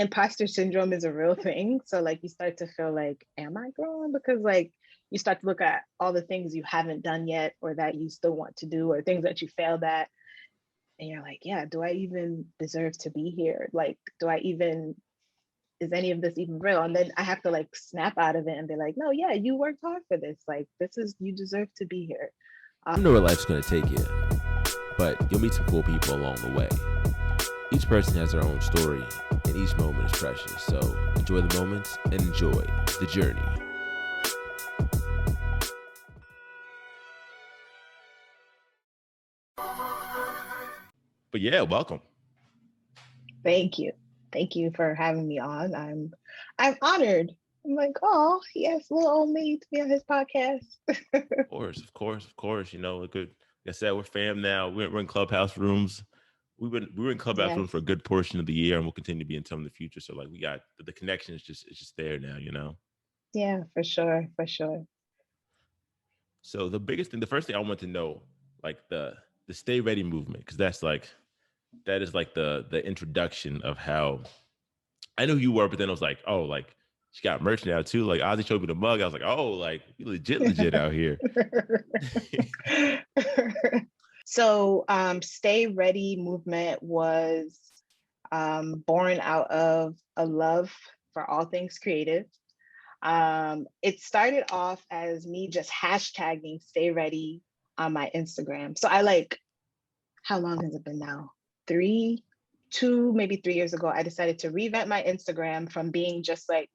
imposter syndrome is a real thing. So like you start to feel like, am I growing? Because like you start to look at all the things you haven't done yet or that you still want to do or things that you failed at. And you're like, yeah, do I even deserve to be here? Like, is any of this even real? And then I have to like snap out of it and be like, no, yeah, you worked hard for this. Like, you deserve to be here. I don't know where life's going to take you, but you'll meet some cool people along the way. Each person has their own story, and each moment is precious. So enjoy the moments and enjoy the journey. But yeah, welcome. Thank you. Thank you for having me on. I'm honored. I'm like, oh, he asked little old me to be on his podcast. Of course. You know, like I said, we're fam now. We're in clubhouse rooms. We were in clubhouse rooms for a good portion of the year, and we'll continue to be in some in the future. So like we got the connection is just there now, you know. Yeah, for sure. So the first thing I want to know, like the Stay Ready movement, because that is like the introduction of how I knew who you were, but then I was like, oh, like she got merch now too. Like Ozzy showed me the mug. I was like, oh, like you legit out here. So Stay Ready movement was born out of a love for all things creative. It started off as me just hashtagging Stay Ready on my Instagram. So I like, how long has it been now? Maybe 3 years ago, I decided to revamp my Instagram from being just like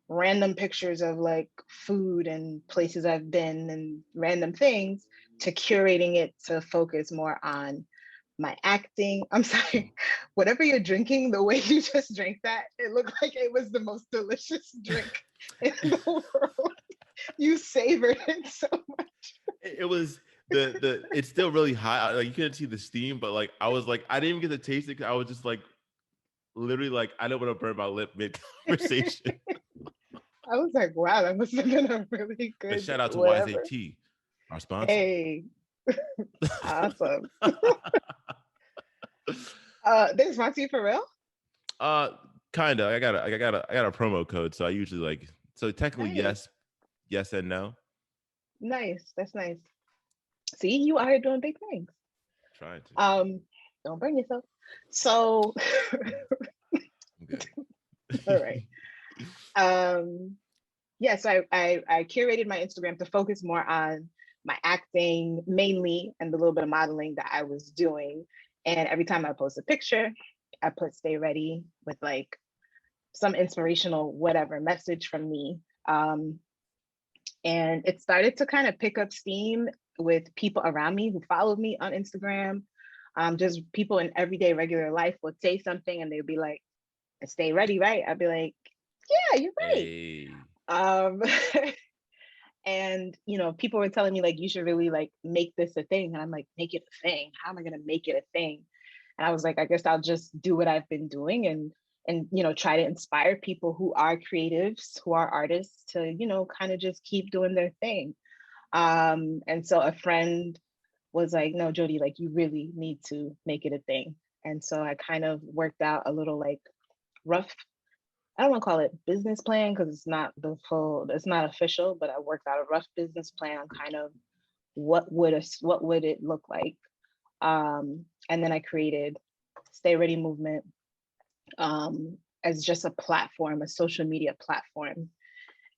random pictures of like food and places I've been and random things to curating it to focus more on my acting. I'm sorry, whatever you're drinking, the way you just drank that, it looked like it was the most delicious drink in the world. You savored it so much. It was it's still really hot. Like you couldn't see the steam, but like I was like, I didn't even get to taste it because I was just like literally like, I don't want to burn my lip mid conversation. I was like, wow, that must have been a really good. But shout out to whatever. YZT, our sponsor. Hey, awesome. They sponsor you for real? Kinda. I got a promo code, so I usually like. So technically, nice. yes and no. Nice. That's nice. See, you are doing big things. Trying to. Don't burn yourself. So. Good. All right. Yes, I curated my Instagram to focus more on my acting mainly and the little bit of modeling that I was doing. And every time I post a picture, I put Stay Ready with like some inspirational whatever message from me. And it started to kind of pick up steam with people around me who followed me on Instagram. Just people in everyday regular life would say something and they'd be like, Stay Ready, right? I'd be like, yeah, you're right. Hey. And you know, people were telling me like, you should really like make this a thing. And I'm like, make it a thing. How am I gonna make it a thing? And I was like, I guess I'll just do what I've been doing and you know, try to inspire people who are creatives, who are artists to, you know, kind of just keep doing their thing. And so a friend was like, no, Jody, like you really need to make it a thing. And so I kind of worked out a little like rough, I don't want to call it business plan because it's not official, but I worked out a rough business plan on kind of what would it look like. And then I created Stay Ready Movement as just a platform, a social media platform.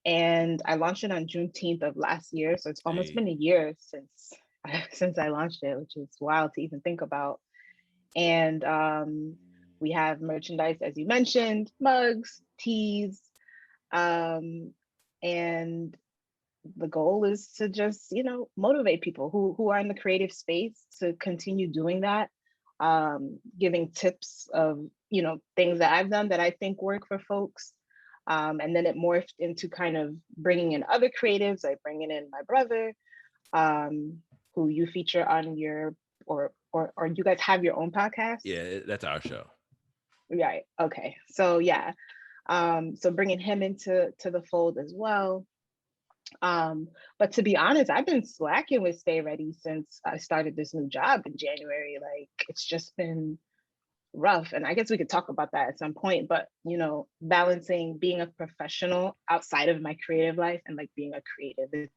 And I launched it on Juneteenth of last year. So it's almost been a year since I launched it, which is wild to even think about. And we have merchandise, as you mentioned, mugs, tees, and the goal is to just, you know, motivate people who are in the creative space to continue doing that, giving tips of, you know, things that I've done that I think work for folks. And then it morphed into kind of bringing in other creatives, like bringing in my brother, who you feature on your, or you guys have your own podcast? Yeah, that's our show. Right. Okay. So yeah. So bringing him into the fold as well. But to be honest, I've been slacking with Stay Ready since I started this new job in January. Like it's just been rough. And I guess we could talk about that at some point, but you know, balancing being a professional outside of my creative life and like being a creative, it's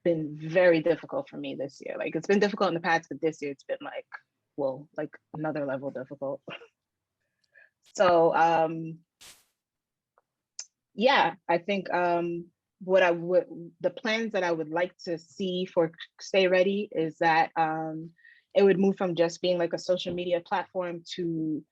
been very difficult for me this year. Like it's been difficult in the past, but this year it's been like, well, like another level difficult. So yeah, I think what I would, the plans that I would like to see for Stay Ready is that it would move from just being like a social media platform to,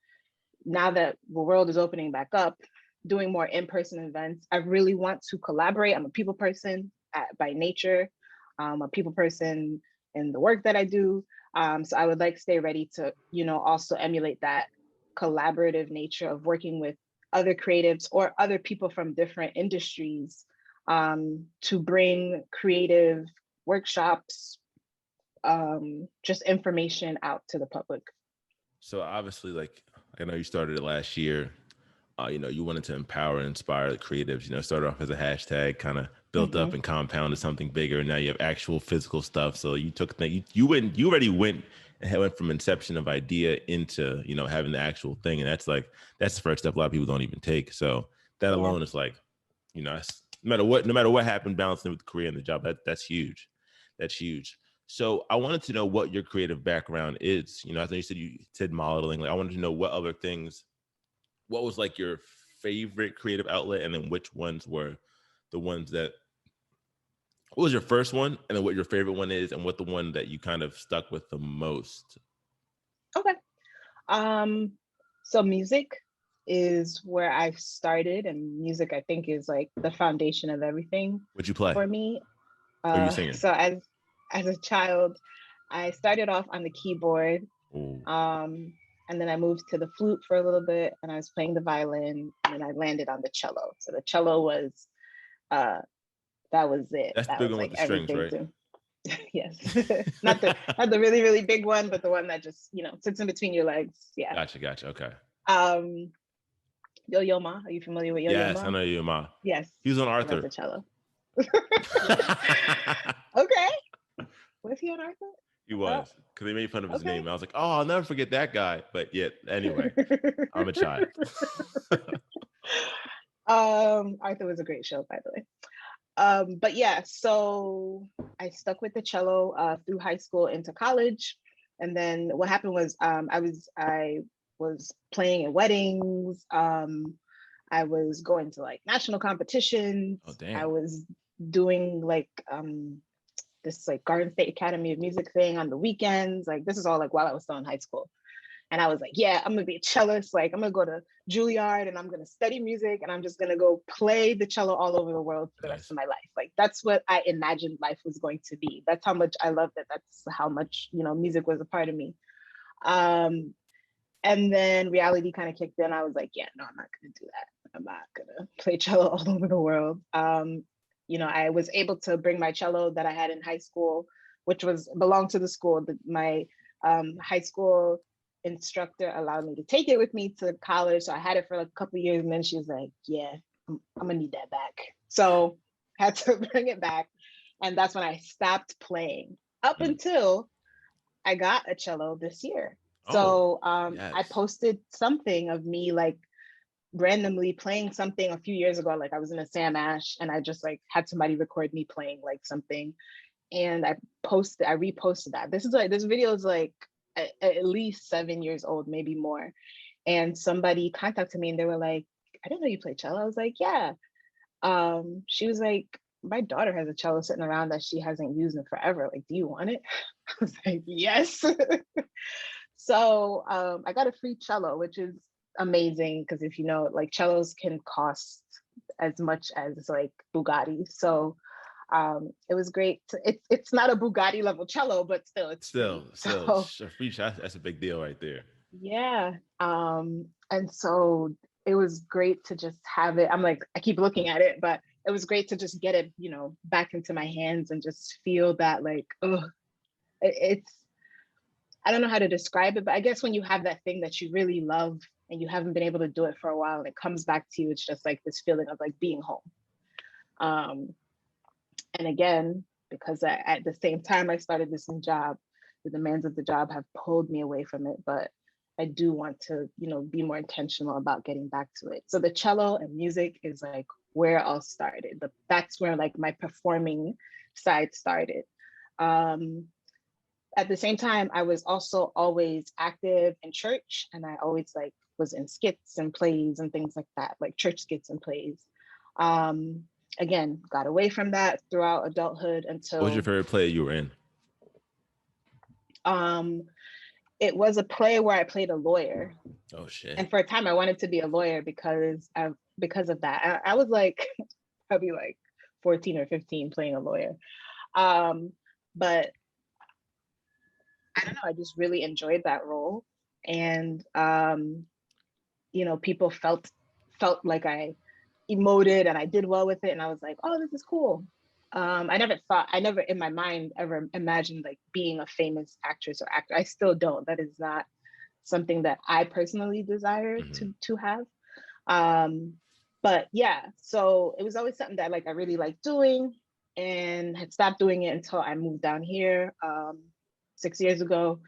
now that the world is opening back up, doing more in-person events. I really want to collaborate. I'm a people person by nature. I'm a people person in the work that I do. So I would like Stay Ready to, you know, also emulate that collaborative nature of working with other creatives or other people from different industries to bring creative workshops, just information out to the public. So obviously, like I know you started it last year. You know, you wanted to empower and inspire the creatives. You know, started off as a hashtag, kind of built up and compounded something bigger. And now you have actual physical stuff. So you took that you already went and went from inception of idea into, you know, having the actual thing. And that's the first step a lot of people don't even take. So that alone is like, you know, no matter what happened, balancing with the career and the job, that's huge. That's huge. So I wanted to know what your creative background is. You know, I think you said modeling. Like I wanted to know what was like your favorite creative outlet, and then which ones were the ones that, what was your first one, and then what your favorite one is, and what the one that you kind of stuck with the most. Okay. So music is where I started, and music I think is like the foundation of everything. What'd you play? For me. What are you singing? So as a child, I started off on the keyboard. Ooh. And then I moved to the flute for a little bit, and I was playing the violin, and then I landed on the cello. So the cello was that was it. That's the That big was one with like the strings, everything right? to yes. Not the really, really big one, but the one that just, you know, sits in between your legs. Yeah. Gotcha. Okay. Yo-Yo Ma. Are you familiar with Yo-Yo Yes, Ma? I know you, Ma. Yes. He was on And that's Arthur. a cello. Okay. Was he on Arthur? He was, because they made fun of his Okay. name. I was like, oh, I'll never forget that guy. But yeah, anyway, I'm a child. Arthur was a great show, by the way. But yeah, so I stuck with the cello through high school into college. And then what happened was I was playing in weddings. I was going to like national competitions. Oh, damn. I was doing like this like Garden State Academy of Music thing on the weekends. Like this is all like while I was still in high school. And I was like, yeah, I'm gonna be a cellist. Like I'm gonna go to Juilliard and I'm gonna study music and I'm just gonna go play the cello all over the world for the rest of my life. Like that's what I imagined life was going to be. That's how much I loved it. That's how much, you know, music was a part of me. And then reality kind of kicked in. I was like, yeah, no, I'm not gonna do that. I'm not gonna play cello all over the world. You know, I was able to bring my cello that I had in high school, which belonged to the school. My high school instructor allowed me to take it with me to college. So I had it for like a couple of years, and then she was like, yeah, I'm gonna need that back. So I had to bring it back. And that's when I stopped playing up until I got a cello this year. So I posted something of me like randomly playing something a few years ago. Like I was in a Sam Ash and I just like had somebody record me playing like something. And I reposted that. This video is like at least 7 years old, maybe more. And somebody contacted me and they were like, I didn't know you play cello. I was like, yeah. She was like, my daughter has a cello sitting around that she hasn't used in forever. Like, do you want it? I was like, yes. So I got a free cello, which is amazing because if you know, like cellos can cost as much as like Bugatti. So it was great. It's not a Bugatti level cello, but still, it's still free. That's a big deal right there. Yeah. And so it was great to just have it. I'm like, I keep looking at it, but it was great to just get it, you know, back into my hands and just feel that like, oh, it's, I don't know how to describe it, but I guess when you have that thing that you really love and you haven't been able to do it for a while and it comes back to you, it's just like this feeling of like being home. And again, because at the same time I started this new job, the demands of the job have pulled me away from it. But I do want to, be more intentional about getting back to it. So the cello and music is like where it all started. That's where like my performing side started. At the same time, I was also always active in church, and I always like was in skits and plays and things like that, like church skits and plays. Again, got away from that throughout adulthood until. What was your favorite play you were in? It was a play where I played a lawyer. Oh shit! And for a time, I wanted to be a lawyer because of that. I was like probably like 14 or 15 playing a lawyer, but I don't know. I just really enjoyed that role, and people felt like I emoted and I did well with it, and I was like, oh, this is cool. I never in my mind ever imagined like being a famous actress or actor. I still don't. That is not something that I personally desire to have. But yeah, so it was always something that like I really liked doing, and had stopped doing it until I moved down here 6 years ago,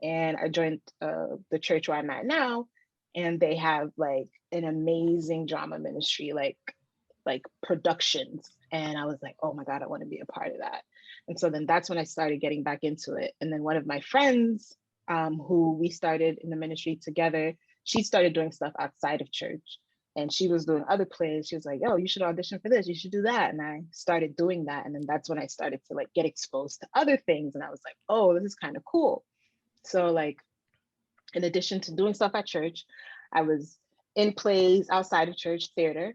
and I joined the church where I'm at now, and they have like an amazing drama ministry, like productions. And I was like, oh my God, I want to be a part of that. And so then that's when I started getting back into it. And then one of my friends who we started in the ministry together, she started doing stuff outside of church. And she was doing other plays. She was like, oh, you should audition for this. You should do that. And I started doing that. And then that's when I started to like get exposed to other things. And I was like, oh, this is kind of cool. So like, in addition to doing stuff at church, I was in plays outside of church, theater.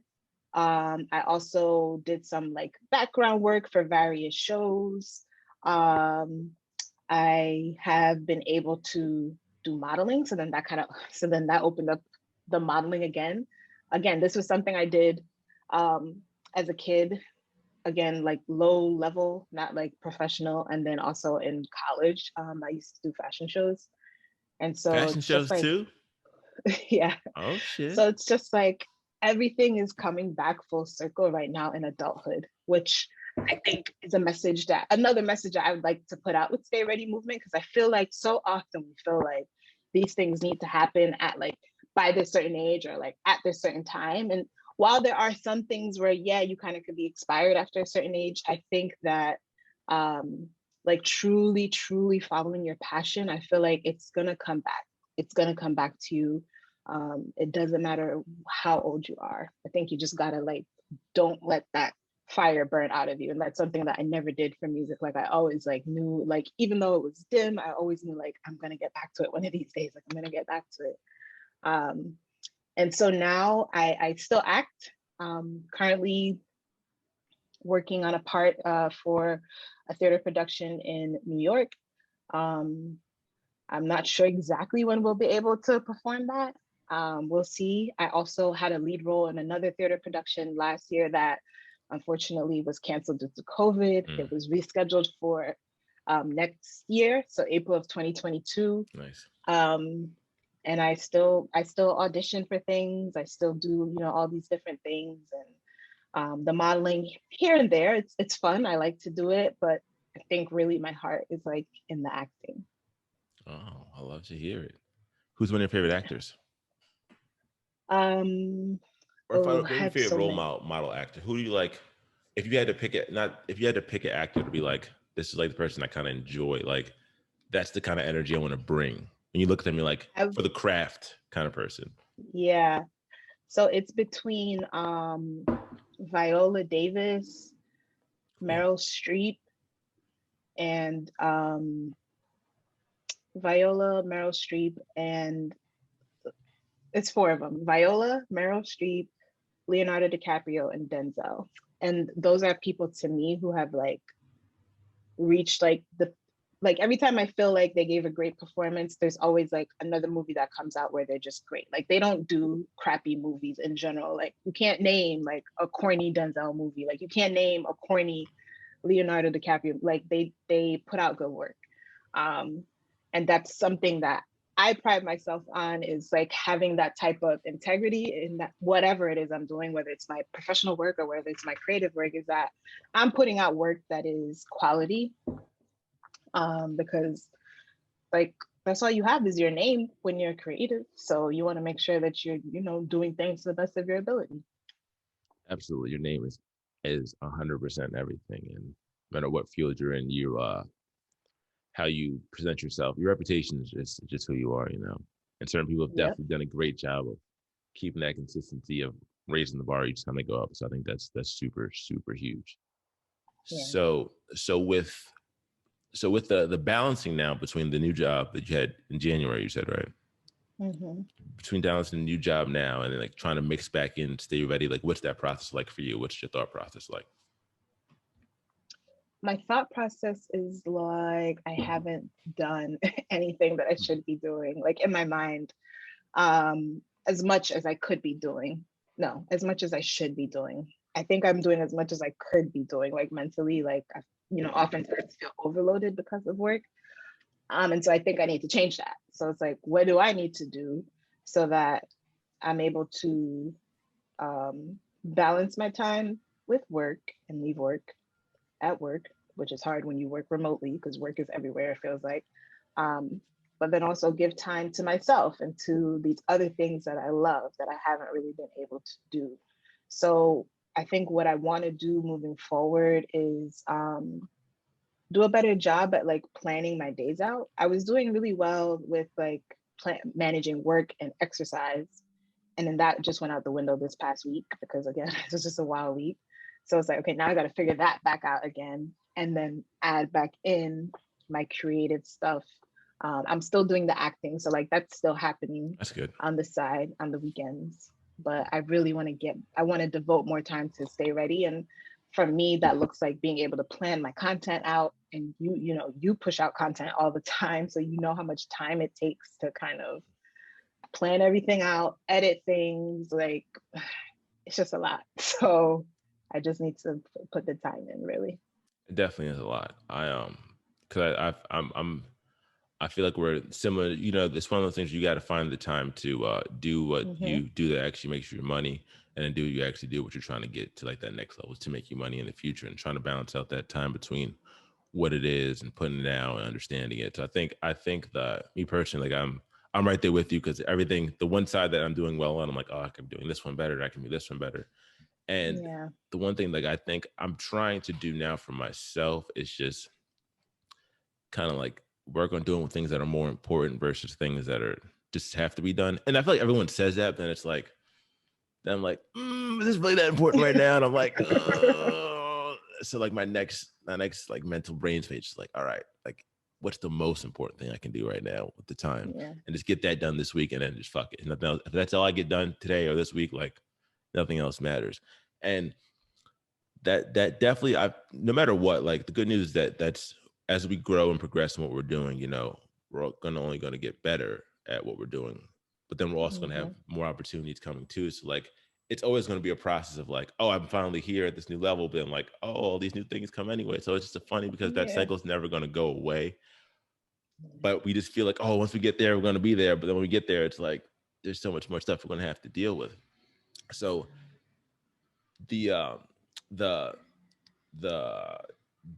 I also did some like background work for various shows. I have been able to do modeling. So then that opened up the modeling again. Again, this was something I did as a kid. Again, like low level, not like professional. And then also in college, I used to do fashion shows. And so fashion shows like, too? Yeah. Oh shit. So it's just like everything is coming back full circle right now in adulthood, which I think is another message that I would like to put out with Stay Ready movement, because I feel like so often we feel like these things need to happen at like by this certain age or like at this certain time. And while there are some things where, yeah, you kind of could be expired after a certain age, I think that like truly, truly following your passion, I feel like it's going to come back. It's going to come back to you. It doesn't matter how old you are. I think you just gotta like, don't let that fire burn out of you. And that's something that I never did for music. Like I always like knew, like, even though it was dim, I always knew like, I'm gonna get back to it one of these days. Like I'm gonna get back to it. And so now I still act, currently working on a part for a theater production in New York. I'm not sure exactly when we'll be able to perform that. We'll see. I also had a lead role in another theater production last year that unfortunately was canceled due to COVID. It was rescheduled for next year, so April of 2022. Nice. And I still audition for things. I still do, all these different things, and the modeling here and there. It's fun. I like to do it, but I think really my heart is like in the acting. Oh, I love to hear it. Who's one of your favorite actors? Or maybe favorite role model actor. Who do you like? If you had to pick it, not if you had to pick an actor to be like, this is like the person I kind of enjoy. Like, that's the kind of energy I want to bring. When you look at them, you're like, for the craft kind of person. Yeah. So it's between Viola Davis, Meryl Streep, and Viola, Meryl Streep, and it's four of them: Viola, Meryl Streep, Leonardo DiCaprio, and Denzel. And those are people to me who have like reached like every time I feel like they gave a great performance, there's always like another movie that comes out where they're just great. Like they don't do crappy movies in general. Like you can't name like a corny Denzel movie. Like you can't name a corny Leonardo DiCaprio. Like they put out good work. And that's something that I pride myself on, is like having that type of integrity in that whatever it is I'm doing, whether it's my professional work or whether it's my creative work, is that I'm putting out work that is quality. Because like that's all you have is your name when you're creative. So you want to make sure that you're, you know, doing things to the best of your ability. Absolutely, your name is 100% everything, and no matter what field you're in, you how you present yourself, your reputation is just who you are, you know. And certain people have Yep. definitely done a great job of keeping that consistency of raising the bar each time they go up. So I think that's super huge. Yeah. So with the balancing now between the new job that you had in January, you said, right? Hmm. Between balancing the new job now and then like trying to mix back in, stay ready. Like, what's that process like for you? What's your thought process like? My thought process is like I haven't done anything that I should be doing, like in my mind, as much as I could be doing. No, as much as I should be doing. I think I'm doing as much as I could be doing, like mentally, like I, you know, oftentimes feel overloaded because of work. And so I think I need to change that. So it's like, what do I need to do so that I'm able to balance my time with work and leave work at work, which is hard when you work remotely because work is everywhere, it feels like. Um, but then also give time to myself and to these other things that I love that I haven't really been able to do. So I think what I want to do moving forward is do a better job at like planning my days out. I was doing really well with like managing work and exercise. And then that just went out the window this past week because again, it was just a wild week. So it's like, okay, now I got to figure that back out again and then add back in my creative stuff. I'm still doing the acting. So like that's still happening That's good. on the side on the weekends. But I really want to I want to devote more time to stay ready. And for me, that looks like being able to plan my content out. And you know, you push out content all the time. So you know how much time it takes to kind of plan everything out, edit things, like it's just a lot. So I just need to put the time in really. It definitely is a lot. Because I feel like we're similar. You know, it's one of those things you got to find the time to do what Hmm. you do that actually makes you money, and then do you actually do what you're trying to get to like that next level to make you money in the future, and trying to balance out that time between what it is and putting it out and understanding it. So I think that me personally, like I'm right there with you because everything, the one side that I'm doing well on, I'm like, oh, I can be doing this one better. I can do this one better. And Yeah. the one thing like I think I'm trying to do now for myself is just kind of like work on doing things that are more important versus things that are just have to be done. And I feel like everyone says that, but then it's like, then I'm like, is this really that important right now? And I'm like, so like my next like mental brain space is like, all right, like what's the most important thing I can do right now with the time, Yeah. and just get that done this week, and then just fuck it. Nothing else. If that's all I get done today or this week, like nothing else matters. And that definitely, I no matter what, like the good news is that that's as we grow and progress in what we're doing, you know, we're only going to get better at what we're doing, but then we're also going to have Hmm. more opportunities coming too. So like it's always going to be a process of like, oh, I'm finally here at this new level, but then like, oh, all these new things come anyway. So it's just a funny because that Yeah. cycle is never going to go away. But we just feel like, oh, once we get there, we're going to be there. But then when we get there, it's like there's so much more stuff we're going to have to deal with. So the the the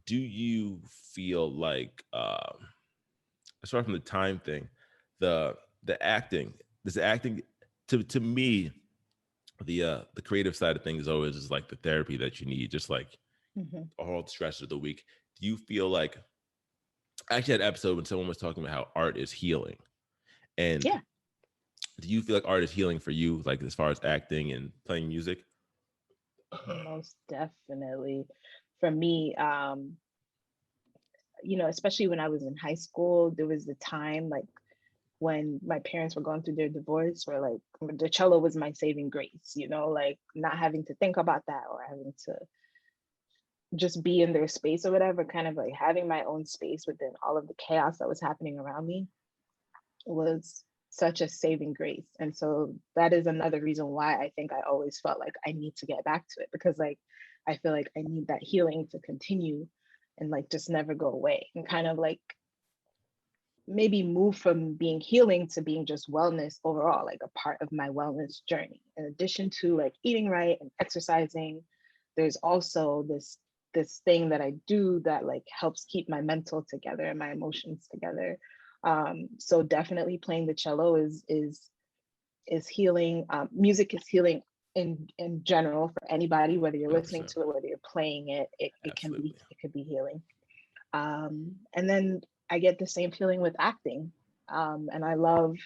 do you feel like aside from the time thing, the the acting, does the acting to me, the creative side of things always is like the therapy that you need, just like Hmm. all the stress of the week. Do you feel like I actually had an episode when someone was talking about how art is healing? And Yeah. do you feel like art is healing for you, like as far as acting and playing music? Most definitely. For me, you know, especially when I was in high school, there was the time like when my parents were going through their divorce where like the cello was my saving grace, you know, like not having to think about that or having to just be in their space or whatever, kind of like having my own space within all of the chaos that was happening around me was such a saving grace. And so that is another reason why I think I always felt like I need to get back to it because like I feel like I need that healing to continue and like just never go away and kind of like maybe move from being healing to being just wellness overall, like a part of my wellness journey. In addition to like eating right and exercising, there's also this thing that I do that like helps keep my mental together and my emotions together. So definitely playing the cello is healing. Music is healing in general for anybody, whether you're listening 100%. to it, whether you're playing it, Absolutely. it could be healing. And then I get the same feeling with acting. And I love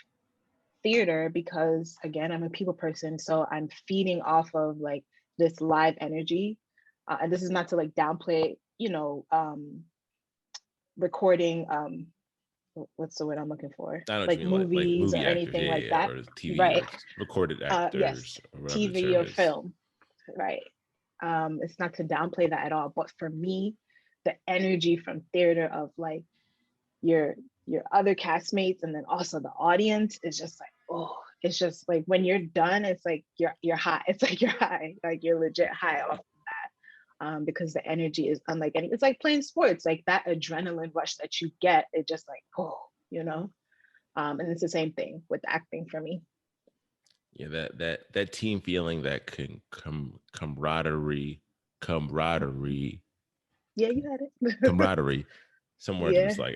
theater because again, I'm a people person, so I'm feeding off of like this live energy. And this is not to like downplay, recording, what's the word I'm looking for? I know what you Like mean, like movies or movie actors, anything yeah, like yeah, yeah, that. or TV Right. or recorded Yes. actors, or whatever the TV term or is. film. Right. It's not to downplay that at all. But for me, the energy from theater of like your other castmates and then also the audience is just like, oh, it's just like when you're done, it's like you're high. It's like you're high, like you're legit high off of that. Because the energy is unlike any, it's like playing sports, like that adrenaline rush that you get, it just like, oh, you know. And it's the same thing with acting for me. Yeah, that team feeling, that camaraderie, Yeah, you had it. camaraderie. Some words are Yeah. just like,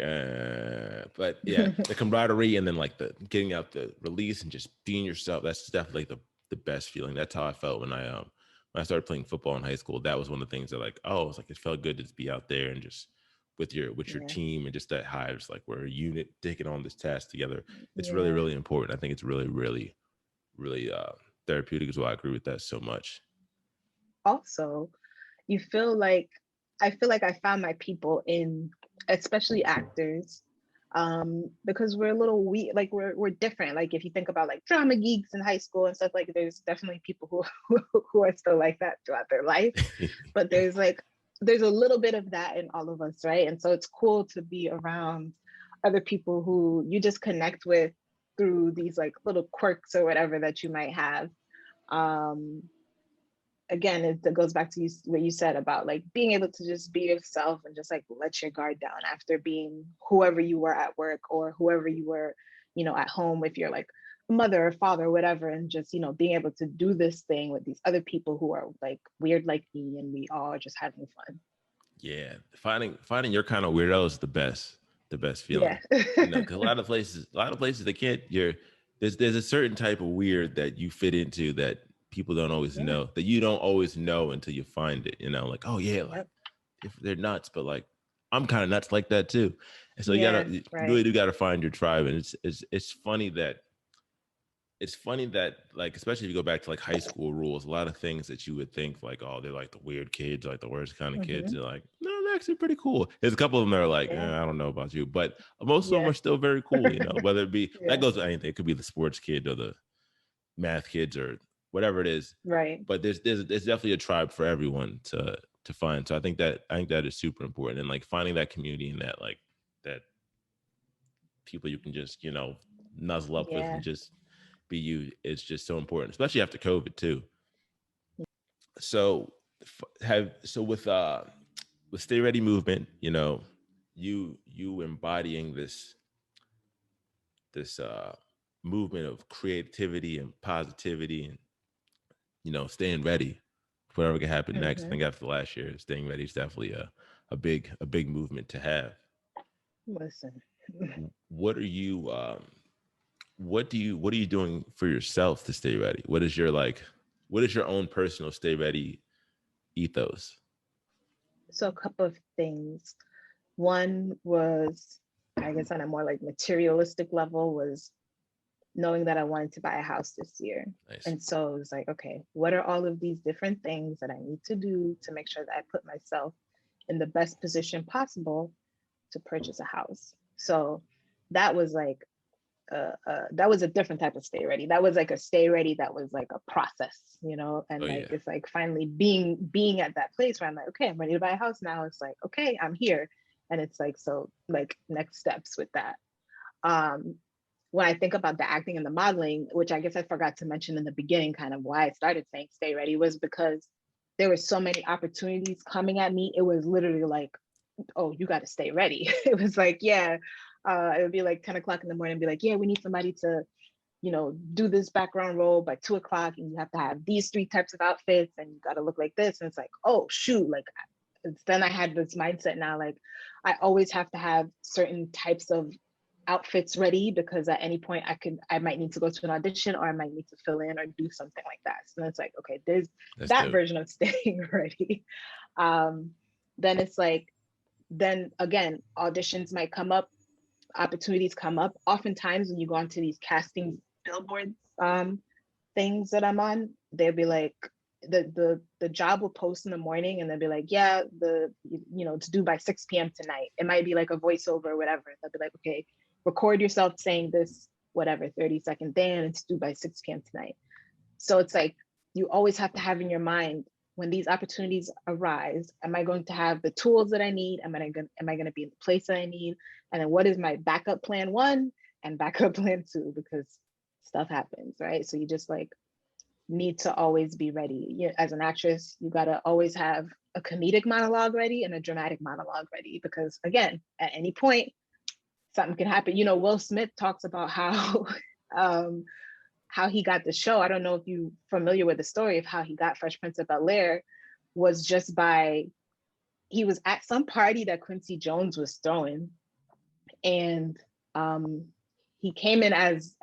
but yeah, the camaraderie, and then like the getting out the release and just being yourself. That's definitely the best feeling. That's how I felt when I started playing football in high school. That was one of the things that like, oh, it's like it felt good to just be out there and just with your Yeah. team, and just that high, just like we're a unit taking on this task together. It's really, Yeah. really important. I think it's really, really, really therapeutic as well. I agree with that so much. Also, you feel like I feel like I found my people in, especially actors, because we're a little weird, like we're different. Like if you think about like drama geeks in high school and stuff, like there's definitely people who are still like that throughout their life, but there's a little bit of that in all of us, right? And so it's cool to be around other people who you just connect with through these like little quirks or whatever that you might have. Um, Again, it goes back to what you said about like being able to just be yourself and just like let your guard down after being whoever you were at work or whoever you were, at home, if you're like a mother or father or whatever, and just, being able to do this thing with these other people who are like weird like me, and we all are just having fun. Yeah, finding your kind of weirdo is the best feeling. Yeah. Because a lot of places they can't. There's a certain type of weird that you fit into that people don't always Yeah. know, that you don't always know until you find it. Like, oh yeah, like Yep. if they're nuts, but like I'm kind of nuts like that too. And so Yeah. you really Right. do gotta find your tribe. And it's funny that like, especially if you go back to like high school rules, a lot of things that you would think like, oh, they're like the weird kids, like the worst kind of kids. Hmm. They're like, no, they're actually pretty cool. There's a couple of them that are like, Yeah. I don't know about you, but most of them Yeah. are still very cool. Whether it be that Yeah. goes with anything. It could be the sports kid or the math kids or whatever it is. Right. But there's definitely a tribe for everyone to find. So I think that is super important, and like finding that community and that people you can just nuzzle up with and Yeah. just be you is just so important, especially after COVID too. So with Stay Ready movement, you embodying this movement of creativity and positivity, and staying ready for whatever can happen next. I Hmm. think after last year, staying ready is definitely a big movement to have. Listen. What are you what are you doing for yourself to stay ready? What is your own personal stay ready ethos? So a couple of things. One was, I guess on a more like materialistic level, was knowing that I wanted to buy a house this year. Nice. And so it was like, okay, what are all of these different things that I need to do to make sure that I put myself in the best position possible to purchase a house? So that was like, that was a different type of stay ready. That was like a stay ready that was like a process, and Oh like yeah. it's like finally being at that place where I'm like, okay, I'm ready to buy a house now. It's like, okay, I'm here. And it's like, so like next steps with that. Um, when I think about the acting and the modeling, which I guess I forgot to mention in the beginning, kind of why I started saying stay ready was because there were so many opportunities coming at me. It was literally like, oh, you got to stay ready. It was like, yeah, it would be like 10 o'clock in the morning and be like, yeah, we need somebody to, do this background role by 2 o'clock. And you have to have these 3 types of outfits and you got to look like this. And it's like, oh, shoot. Like, then I had this mindset now, like, I always have to have certain types of outfits ready, because at any point I might need to go to an audition, or I might need to fill in or do something like that. So it's like, okay, there's That's that dope. version of staying ready. Um, then it's like, then again, auditions might come up, opportunities come up. Oftentimes when you go onto these casting billboards, things that I'm on, they'll be like, the job will post in the morning, and they'll be like, yeah, it's due by 6 p.m. tonight. It might be like a voiceover or whatever. They'll be like, okay, record yourself saying this, whatever, 30-second thing, and it's due by 6 p.m. tonight. So it's like, you always have to have in your mind, when these opportunities arise, am I going to have the tools that I need? Am I going to be in the place that I need? And then what is my backup plan one and backup plan two? Because stuff happens, right? So you just like need to always be ready. As an actress, you got to always have a comedic monologue ready and a dramatic monologue ready, because again, at any point, something can happen. Will Smith talks about how how he got the show. I don't know if you're familiar with the story of how he got Fresh Prince of Bel-Air, was just by, he was at some party that Quincy Jones was throwing, and he came in as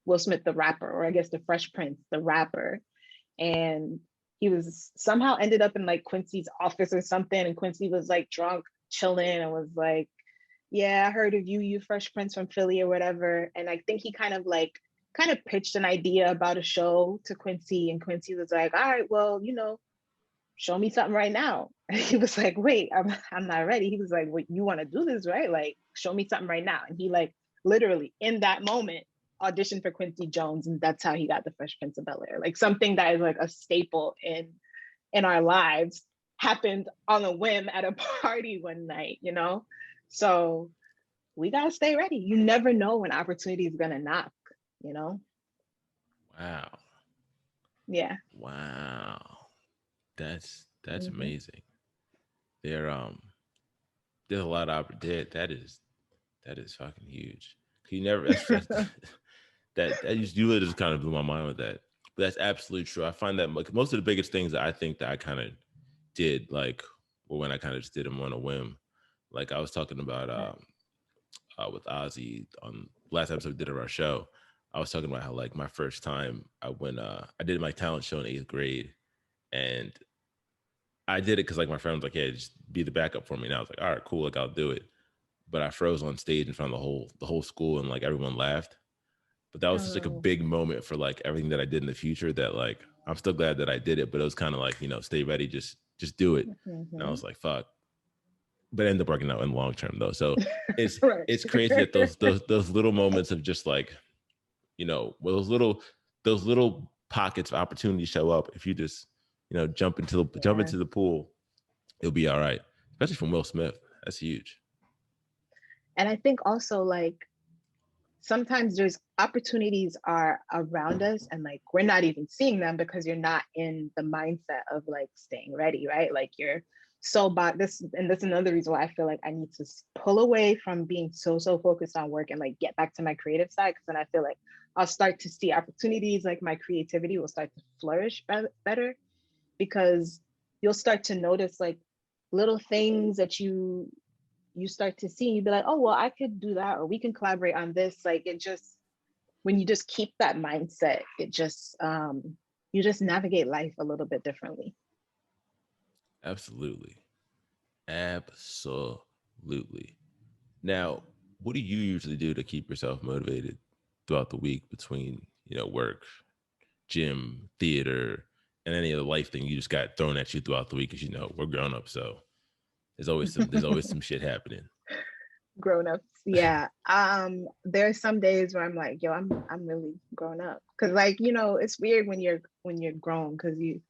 Will Smith the rapper, or I guess the Fresh Prince the rapper, and he was somehow ended up in like Quincy's office or something, and Quincy was like drunk, chilling, and was like, yeah, I heard of you Fresh Prince from Philly or whatever. And I think he kind of pitched an idea about a show to Quincy, and Quincy was like, all right, well, show me something right now. And he was like, wait, I'm not ready. He was like, wait, you want to do this, right? Like, show me something right now. And he like literally in that moment auditioned for Quincy Jones, and that's how he got the Fresh Prince of Bel-Air. Like, something that is like a staple in our lives happened on a whim at a party one night, So we gotta stay ready. You never know when opportunity is gonna knock, you know? Wow. Yeah. Wow. That's Mm-hmm. amazing. There there's a lot of that is fucking huge. You never that's that you literally just kind of blew my mind with that. But that's absolutely true. I find that like most of the biggest things that I think that I kind of did, like, or when I kind of just did them on a whim. Like I was talking about with Ozzy on last episode we did of our show. I was talking about how like my first time I went I did my talent show in 8th grade, and I did it because like my friend was like, "Yeah, just be the backup for me." And I was like, "All right, cool, like I'll do it." But I froze on stage in front of the whole school, and like everyone laughed. But that was just like a Oh. big moment for like everything that I did in the future. That like I'm still glad that I did it, but it was kind of like, stay ready, just do it. And I Mm-hmm. was like, fuck. But it ended up working out in the long term though. So it's Right. it's crazy that those little moments of just like, well, those little pockets of opportunity show up. If you just, jump Yeah. into the pool, it'll be all right. Especially from Will Smith. That's huge. And I think also like sometimes there's opportunities are around us, and like we're not even seeing them because you're not in the mindset of like staying ready, right? Like you're so bought this, and that's another reason why I feel like I need to pull away from being so focused on work and like get back to my creative side, because then I feel like I'll start to see opportunities, like my creativity will start to flourish better, because you'll start to notice like little things that you start to see, and you'd be like, oh well, I could do that, or we can collaborate on this. Like it just, when you just keep that mindset, it just you just navigate life a little bit differently. Absolutely. Absolutely. Now, what do you usually do to keep yourself motivated throughout the week between, work, gym, theater, and any other life thing you just got thrown at you throughout the week? Because we're grown up, so there's always some shit happening. Grown-ups, yeah. There's some days where I'm like, yo, I'm really grown up, because like, it's weird when you're grown, because you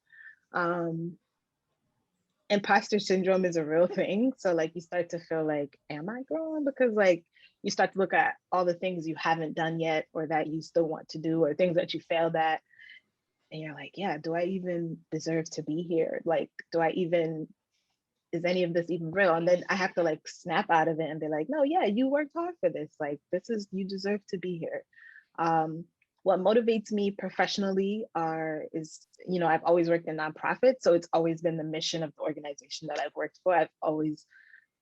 um imposter syndrome is a real thing. So like you start to feel like, am I growing? Because like you start to look at all the things you haven't done yet, or that you still want to do, or things that you failed at, and you're like, yeah, do I even deserve to be here? Like, is any of this even real? And then I have to like snap out of it and be like, no, yeah, you worked hard for this. Like, you deserve to be here. Um, what motivates me professionally is, I've always worked in nonprofits. So it's always been the mission of the organization that I've worked for. I've always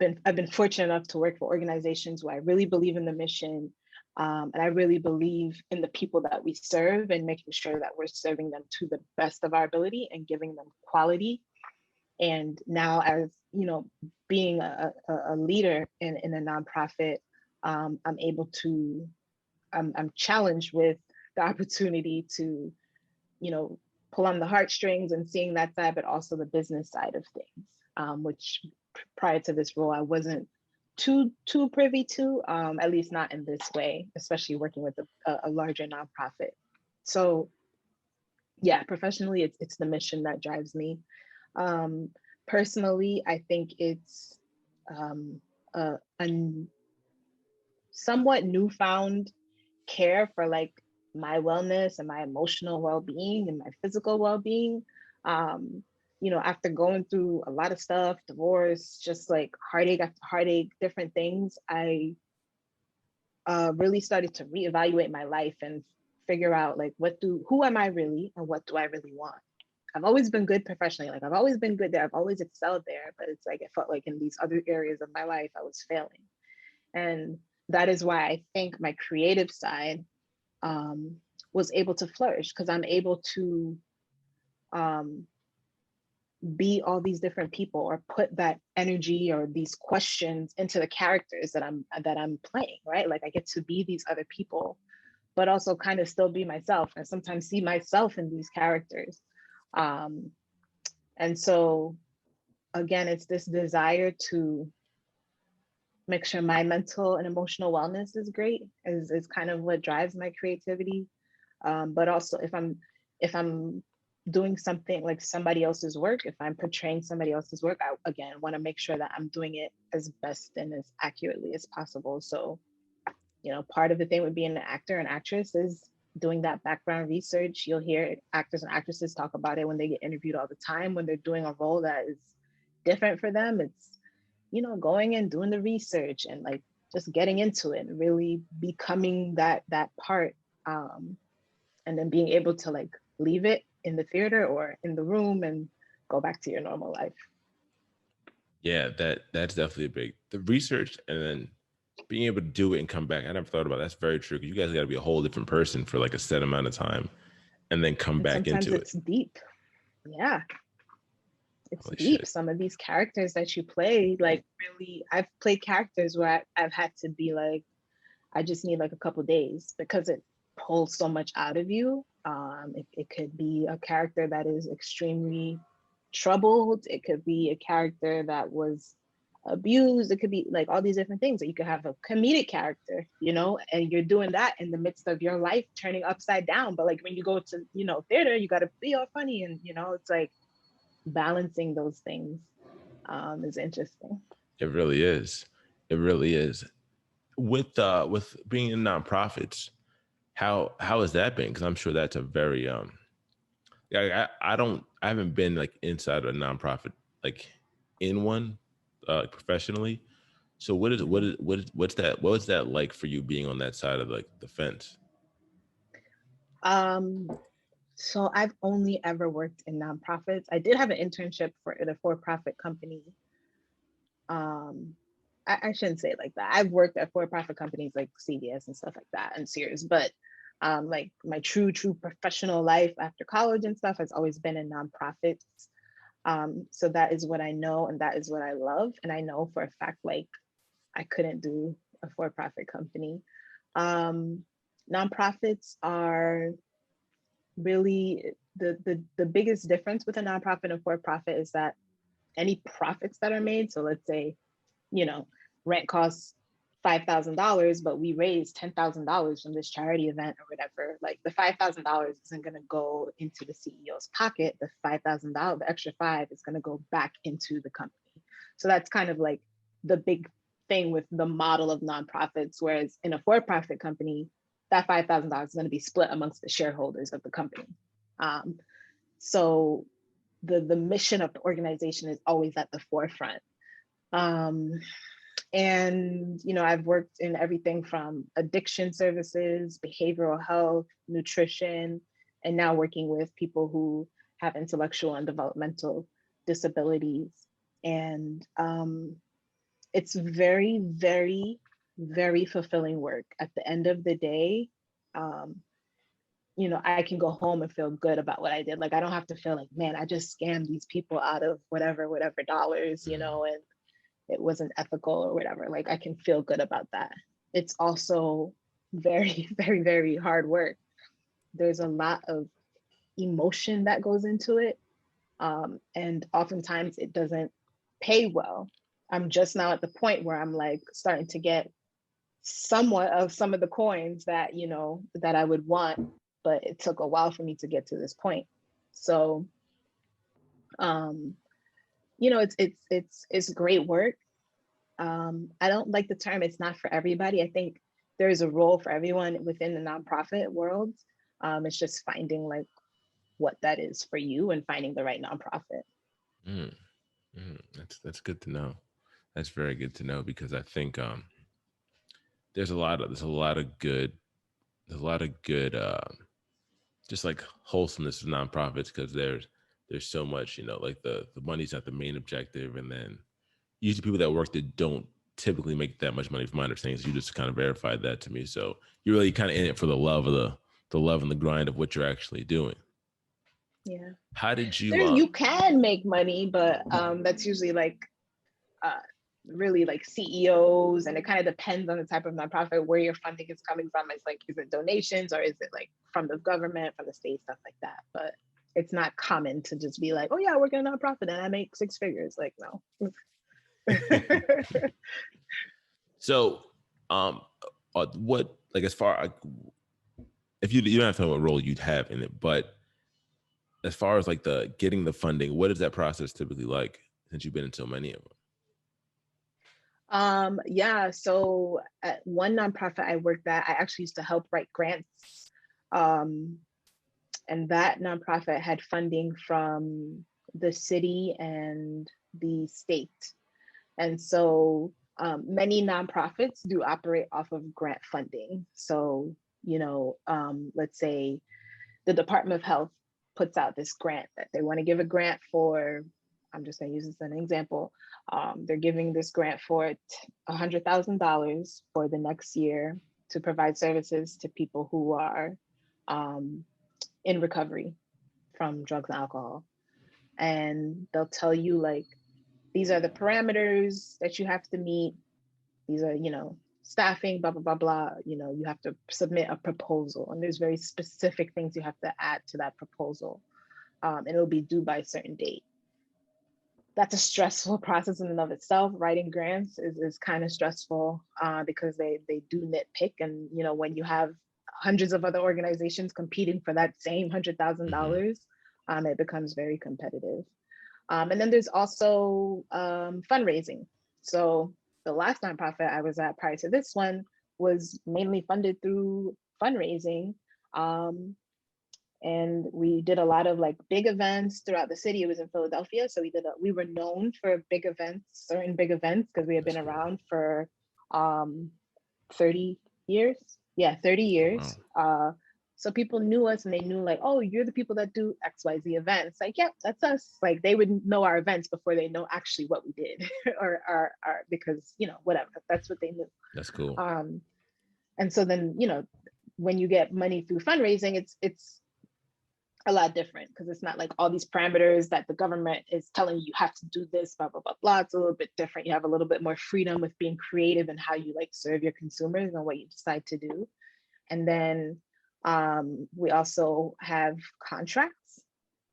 I've been fortunate enough to work for organizations where I really believe in the mission, and I really believe in the people that we serve and making sure that we're serving them to the best of our ability and giving them quality. And now, as you know, being a leader in a nonprofit, I'm able to, I'm challenged with the opportunity to, you know, pull on the heartstrings and seeing that side, but also the business side of things, which prior to this role, I wasn't too privy to, at least not in this way, especially working with a larger nonprofit. So yeah, professionally, it's the mission that drives me. Personally, I think it's a somewhat newfound care for like my wellness and my emotional well-being and my physical well-being. You know, after going through a lot of stuff, divorce, just like heartache after heartache, different things, I really started to reevaluate my life and figure out like who am I really and what do I really want. I've always been good professionally, like I've always been good there, I've always excelled there, but it's like it felt like in these other areas of my life I was failing. And that is why I think my creative side was able to flourish, because I'm able to be all these different people or put that energy or these questions into the characters that I'm playing, right? Like I get to be these other people, but also kind of still be myself and sometimes see myself in these characters. And so again, it's this desire to make sure my mental and emotional wellness is great is kind of what drives my creativity. But also if I'm doing something like somebody else's work, if I'm portraying somebody else's work, I again want to make sure that I'm doing it as best and as accurately as possible. So, you know, part of the thing with being an actor and actress is doing that background research. You'll hear actors and actresses talk about it when they get interviewed all the time, when they're doing a role that is different for them. It's, you know, going and doing the research and like just getting into it and really becoming that part, and then being able to like leave it in the theater or in the room and go back to your normal life. Yeah, that's definitely the research and then being able to do it and come back. I never thought about that. That's very true. You guys got to be a whole different person for like a set amount of time and then come And back sometimes into it. it's deep. Yeah, it's Holy deep. shit. Some of these characters that you play, like really, I've played characters where I've had to be like, I just need like a couple days because it pulls so much out of you. It could be a character that is extremely troubled. It could be a character that was abused. It could be like all these different things. That you could have a comedic character, you know, and you're doing that in the midst of your life turning upside down. But like when you go to, you know, theater, you got to be all funny, and you know, it's like balancing those things is interesting. It really is. It really is. With being in nonprofits, how has that been? Because I'm sure that's a very yeah, I haven't been like inside a nonprofit like in one professionally. So what's that like for you being on that side of like the fence? Um, so I've only ever worked in nonprofits. I did have an internship at a for-profit company. Um, I shouldn't say it like that. I've worked at for-profit companies like CVS and stuff like that and Sears, but like my true professional life after college and stuff has always been in nonprofits. So that is what I know and that is what I love. And I know for a fact, like I couldn't do a for-profit company. Um, Nonprofits are really the biggest difference with a nonprofit and for-profit is that any profits that are made, so let's say, you know, rent costs $5,000, but we raised $10,000 from this charity event or whatever, like the $5,000 isn't going to go into the CEO's pocket. The $5,000, the extra five is going to go back into the company. So that's kind of like the big thing with the model of nonprofits, whereas in a for-profit company, that $5,000 is going to be split amongst the shareholders of the company. So the mission of the organization is always at the forefront. And you know, I've worked in everything from addiction services, behavioral health, nutrition, and now working with people who have intellectual and developmental disabilities. And it's very, very, very fulfilling work. At the end of the day, um, I can go home and feel good about what I did. Like I don't have to feel like, man, I just scammed these people out of whatever dollars, and it wasn't ethical or whatever. Like I can feel good about that. It's also very, very, very hard work. There's a lot of emotion that goes into it. And oftentimes it doesn't pay well. I'm just now at the point where I'm like starting to get somewhat of some of the coins that, that I would want, but it took a while for me to get to this point. So, it's great work. I don't like the term, it's not for everybody. I think there is a role for everyone within the nonprofit world. It's just finding like what that is for you and finding the right nonprofit. That's good to know. That's very good to know, because I think there's a lot of good just like wholesomeness of nonprofits, because there's so much, like the money's not the main objective, and then usually people that work that don't typically make that much money, from my understanding. So you just kind of verified that to me. So you're really kind of in it for the love of the love and the grind of what you're actually doing. Yeah. How did you? You can make money, but that's usually like really like CEOs, and it kind of depends on the type of nonprofit, where your funding is coming from. It's like, is it donations or is it like from the government, from the state, stuff like that. But it's not common to just be like, oh yeah, I work in a nonprofit and I make 6 figures. Like, no. So, what, like, as far, if you don't have to know what role you'd have in it, but as far as like the getting the funding, what is that process typically like, since you've been in so many of them? Yeah, so at one nonprofit I worked at, I actually used to help write grants. And that nonprofit had funding from the city and the state. And so many nonprofits do operate off of grant funding. So, let's say the Department of Health puts out this grant that they want to give a grant for, I'm just going to use this as an example. They're giving this grant for $100,000 for the next year to provide services to people who are in recovery from drugs and alcohol. And they'll tell you like, these are the parameters that you have to meet. These are, staffing, blah, blah, blah, blah. You have to submit a proposal, and there's very specific things you have to add to that proposal. And it'll be due by a certain date. That's a stressful process in and of itself. Writing grants is kind of stressful because they do nitpick. And, when you have hundreds of other organizations competing for that same $100,000, it becomes very competitive. And then there's also fundraising. So the last nonprofit I was at prior to this one was mainly funded through fundraising. And we did a lot of like big events throughout the city. It was in Philadelphia. So we were known for big events, certain big events, because we had been around for 30 years. Yeah, 30 years. Wow. So people knew us, and they knew like, oh, you're the people that do XYZ events. Like, yeah, that's us. Like they would know our events before they know actually what we did or because, whatever, that's what they knew. That's cool. And so then, when you get money through fundraising, it's a lot different, because it's not like all these parameters that the government is telling you have to do this, blah, blah, blah, blah. It's a little bit different. You have a little bit more freedom with being creative and how you like serve your consumers and what you decide to do. And then we also have contracts.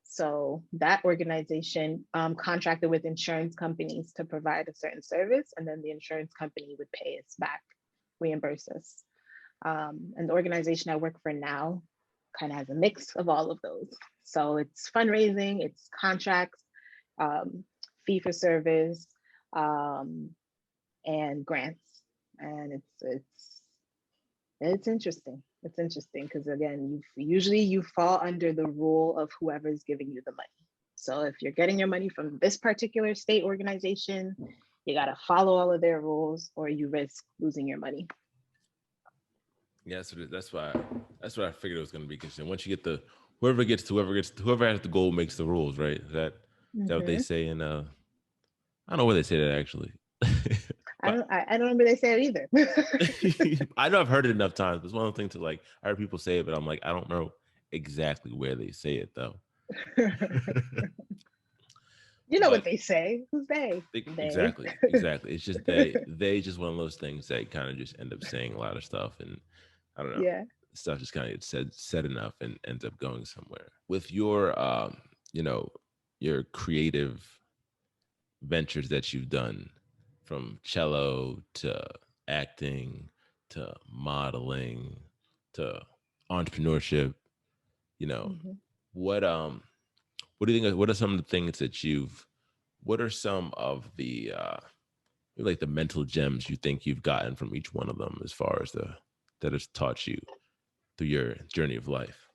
So that organization contracted with insurance companies to provide a certain service, and then the insurance company would pay us back, reimburse us. And the organization I work for now kind of has a mix of all of those. So it's fundraising, it's contracts, fee for service, and grants. And it's interesting. It's interesting because, again, you fall under the rule of whoever's giving you the money. So if you're getting your money from this particular state organization, you got to follow all of their rules, or you risk losing your money. Yeah, so that's why I figured it was going to be, because once you get whoever has the goal makes the rules, right? Is that what they say in I don't know where they say that actually. I don't remember they say it either. I know I've heard it enough times, but it's one of the things to like, I heard people say it, but I'm like, I don't know exactly where they say it though. You know what But they say. Who's they? They. exactly. It's just they just one of those things that kind of just end up saying a lot of stuff, and I don't know, Yeah. stuff just kind of gets said enough and ends up going somewhere. With your you know, your creative ventures that you've done, from cello to acting to modeling to entrepreneurship, you know, Mhm. what what do you think, what are some of the things that what are some of the like the mental gems you think you've gotten from each one of them, as far as that has taught you through your journey of life?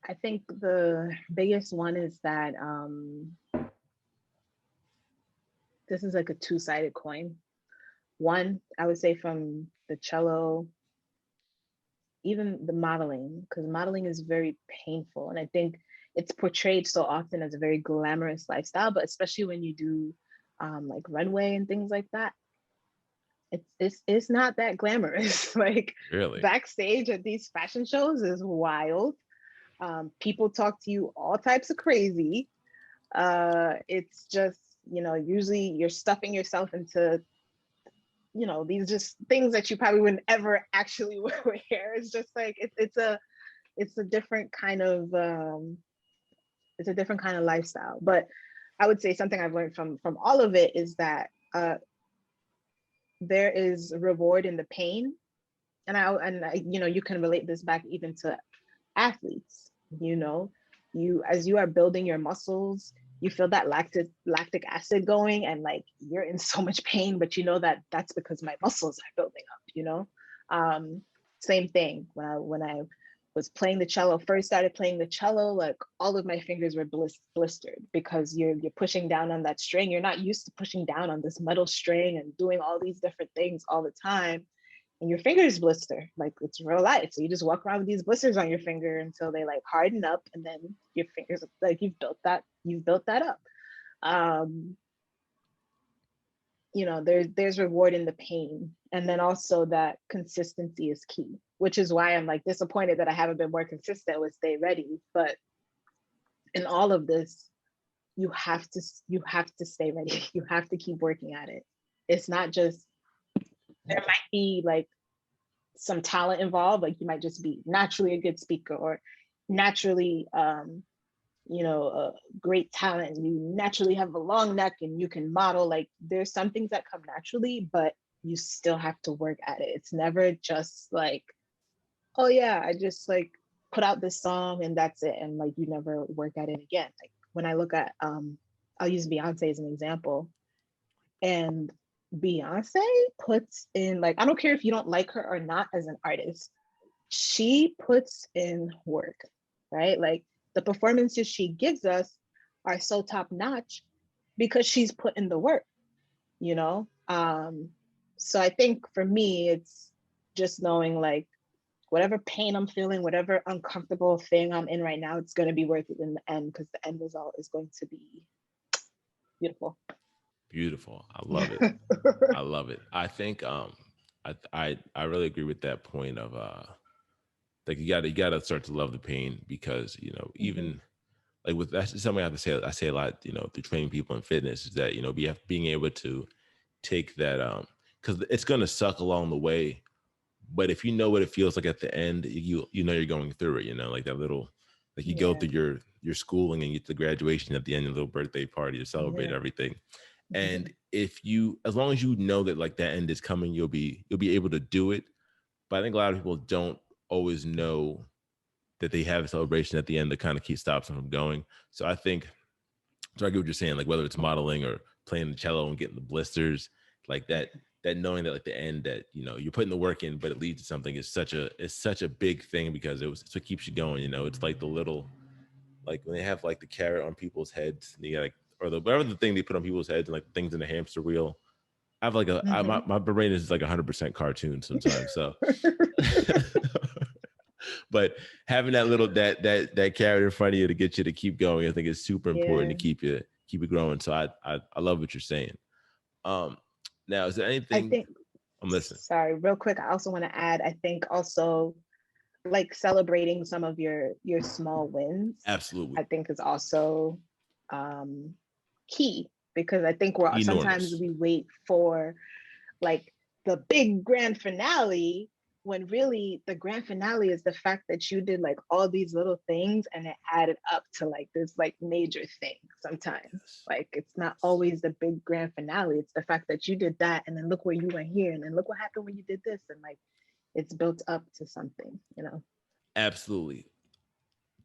I think the biggest one is that this is like a two-sided coin. One, I would say from the cello, even the modeling, because modeling is very painful. And I think it's portrayed so often as a very glamorous lifestyle, but especially when you do like runway and things like that, it's not that glamorous. Like Really? backstage at these fashion shows is wild. People talk to you all types of crazy. It's just, usually you're stuffing yourself into, these just things that you probably wouldn't ever actually wear. It's just like it's a different kind of lifestyle. But I would say something I've learned from all of it is that there is reward in the pain. And I you can relate this back even to athletes. As you are building your muscles, you feel that lactic acid going, and like you're in so much pain, but you know that that's because my muscles are building up. Same thing when I was playing the cello, first started playing the cello, like all of my fingers were blistered because you're pushing down on that string. You're not used to pushing down on this metal string and doing all these different things all the time, and your fingers blister. Like, it's real life. So you just walk around with these blisters on your finger until they like harden up, and then your fingers, like, you've built that up. There's reward in the pain. And then also that consistency is key, which is why I'm like disappointed that I haven't been more consistent with Stay Ready. But in all of this, you have to stay ready. You have to keep working at it. It's not just, there might be like some talent involved, like you might just be naturally a good speaker, or naturally a great talent, and you naturally have a long neck and you can model. Like, there's some things that come naturally, but you still have to work at it. It's never just like, oh yeah, I just like put out this song and that's it, and like you never work at it again. Like, when I look at I'll use Beyonce as an example. And Beyonce puts in, like, I don't care if you don't like her or not as an artist, she puts in work, right? Like, the performances she gives us are so top notch because she's put in the work, you know? So I think for me, it's just knowing, like, whatever pain I'm feeling, whatever uncomfortable thing I'm in right now, it's going to be worth it in the end, because the end result is going to be beautiful. Beautiful. I love it. I love it. I think I really agree with that point of like you gotta start to love the pain, because even like with that's something I say a lot, through training people in fitness, is that being able to take that because it's gonna suck along the way, but if you know what it feels like at the end, you know you're going through it, like that little, like you go through your schooling and you get to the graduation at the end, your little birthday party to celebrate everything. And as long as you know that like that end is coming, you'll be able to do it. But I think a lot of people don't always know that they have a celebration at the end that kind of stops them from going. So I think, so I get what you're saying, like whether it's modeling or playing the cello and getting the blisters, like that knowing that like the end, that you're putting the work in, but it leads to something, is such a big thing, because it's what keeps you going. It's like the little, like when they have like the carrot on people's heads, and you got like, or whatever the thing they put on people's heads, and like things in the hamster wheel. I have like my brain is like 100% cartoon sometimes. So, but having that little that carrot in front of you to get you to keep going, I think is super important to keep it growing. So I love what you're saying. Now, is there I anything? think, I'm listening. sorry, real quick, I also want to add, I think also like celebrating some of your small wins, Absolutely. I think is also key, because I think we're sometimes Enormous. we wait for like the big grand finale, when really the grand finale is the fact that you did like all these little things and it added up to like this like major thing. Sometimes Yes. like it's not always the big grand finale, it's the fact that you did that and then look where you went here and then look what happened when you did this, and like it's built up to something, you know. Absolutely.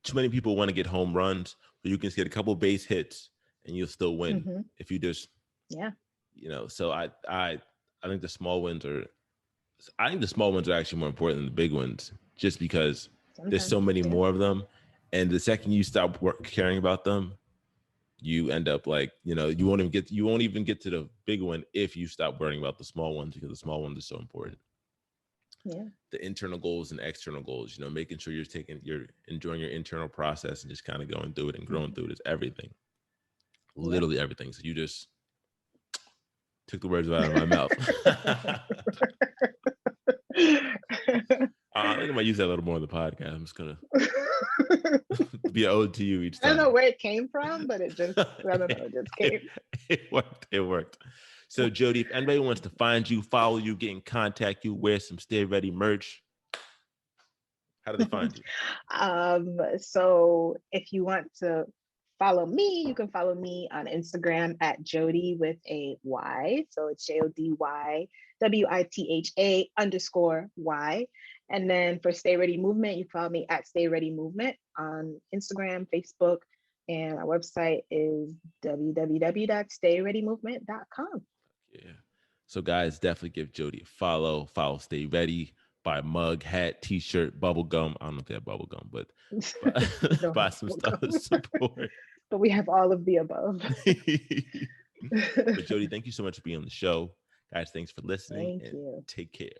Too many people want to get home runs, but you can just get a couple base hits and you'll still win if you just, Yeah. So I think the small wins are, I think the small ones are actually more important than the big ones, just because there's Sometimes, so many yeah. more of them, and the second you stop caring about them, you end up like, you won't even get to the big one if you stop worrying about the small ones, because the small ones are so important. Yeah. The internal goals and external goals, making sure you're enjoying your internal process and just kind of going through it and growing through it is everything. Literally everything. So you just took the words out of my mouth. I think I might use that a little more on the podcast. I'm just gonna be an ode to you each time. I don't know where it came from, but it just, I don't know, it just came. It worked. So Jody, if anybody wants to find you, follow you, get in contact you, wear some Stay Ready merch, how do they find you? So if you want to follow me, you can follow me on Instagram at Jody with a Y. So it's JODYWITHA_Y. And then for Stay Ready Movement, you follow me at Stay Ready Movement on Instagram, Facebook, and our website is www.stayreadymovement.com. Yeah. So guys, definitely give Jody a follow. Follow Stay Ready. Buy a mug, hat, t-shirt, bubble gum. I don't know if they have bubble gum, but buy some stuff to support. But we have all of the above. But Jody, thank you so much for being on the show. Guys, thanks for listening. Thank you. Take care.